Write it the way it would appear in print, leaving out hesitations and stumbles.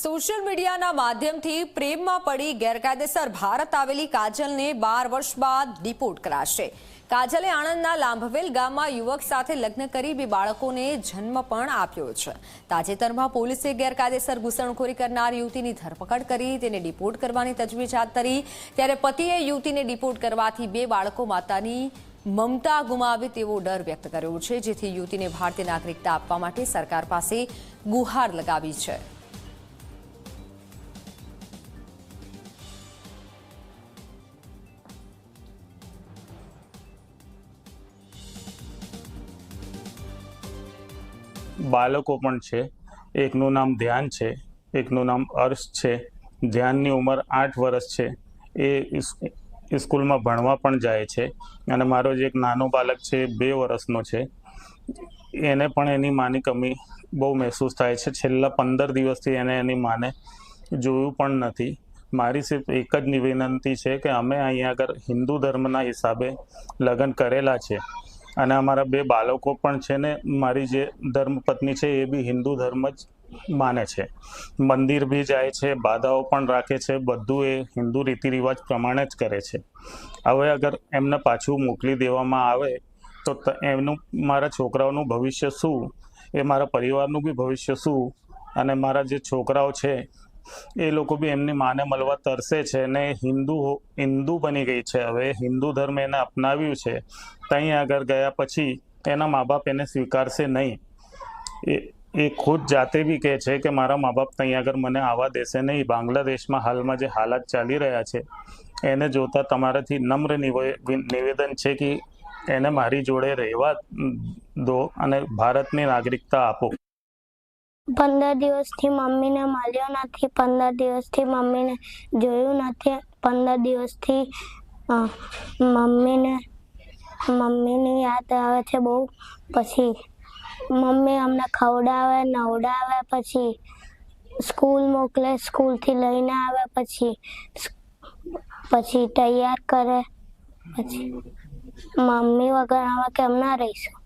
Social મીડિયાના માધ્યમથી પ્રેમમાં પડી ગેરકાયદેસર ભારત આવેલી કાજલને 12 વર્ષ બાદ ડિપોર્ટ કરાશે। કાજલે આણંદના લાંભવેલ ગામમાં યુવક સાથે લગ્ન કરી 2 બાળકોને જન્મ પણ આપ્યો છે। તાજેતરમાં પોલીસે ગેરકાયદેસર ઘૂસણખોરી કરનાર યુવતીની ધરપકડ કરી તેને ડિપોર્ટ કરવાની તજવીજ હાથ ધરી। ત્યારે પતિએ યુવતીને ડિપોર્ટ કરવાથી 2 બાળકો માતાની મમતા ગુમાવે તેવો ડર વ્યક્ત કર્યો છે, જેથી યુવતીને ભારતીય નાગરિકતા આપવા માટે સરકાર પાસે ગુહાર લગાવી છે। બાળકો પણ છે। એકનું નામ ધ્યાન છે, એકનું નામ અર્શ છે। ધ્યાનની ઉંમર 8 વર્ષ છે। એ સ્કૂલમાં ભણવા પણ જાય છે અને મારો જે એક નાનો બાળક છે 2 વર્ષનો છે, એને પણ એની માની કમી બહુ મહેસૂસ થાય છે। છેલ્લા 15 દિવસથી એને એની માને જોયું પણ નથી। મારી સિર્ફ એક જ વિનંતી છે કે અમે અહીંયા આગળ હિન્દુ ધર્મના હિસાબે લગ્ન કરેલા છે અને અમારા 2 બાળકો પણ છે ને મારી જે ધર્મપત્ની છે એ બી હિન્દુ ધર્મ જ માને છે, મંદિર બી જાય છે, બાધાઓ પણ રાખે છે, બધું એ હિન્દુ રીતિ રિવાજ પ્રમાણે જ કરે છે। હવે અગર એમને પાછું મોકલી દેવામાં આવે તો એમનું મારા છોકરાઓનું ભવિષ્ય શું, એ મારા પરિવારનું બી ભવિષ્ય શું, અને મારા જે છોકરાઓ છે એ લોકો બી એમની માને મળવા તરસે છે ને હિન્દુ બની ગઈ છે। હવે હિન્દુ ધર્મ એને અપનાવ્યું છે, ત્યાં આગળ ગયા પછી એના મા બાપ એને સ્વીકારશે નહીં। એ ખુદ જાતે બી કહે છે કે મારા મા બાપ ત્યાં આગળ મને આવવા દેશે નહીં। બાંગ્લાદેશમાં હાલમાં જે હાલાત ચાલી રહ્યા છે એને જોતા તમારાથી નમ્ર નિવેદન છે કે એને મારી જોડે રહેવા દો અને ભારતની નાગરિકતા આપો। 15 દિવસથી મમ્મીને મળ્યો નથી, 15 દિવસથી મમ્મીને જોયું નથી, 15 દિવસથી મમ્મીની યાદ આવે છે બહુ। પછી મમ્મી અમને ખવડાવે, નવડાવે, પછી સ્કૂલ મોકલે, સ્કૂલથી લઈને આવે, પછી તૈયાર કરે, પછી મમ્મી વગર અમે કેમ ના રહીશું।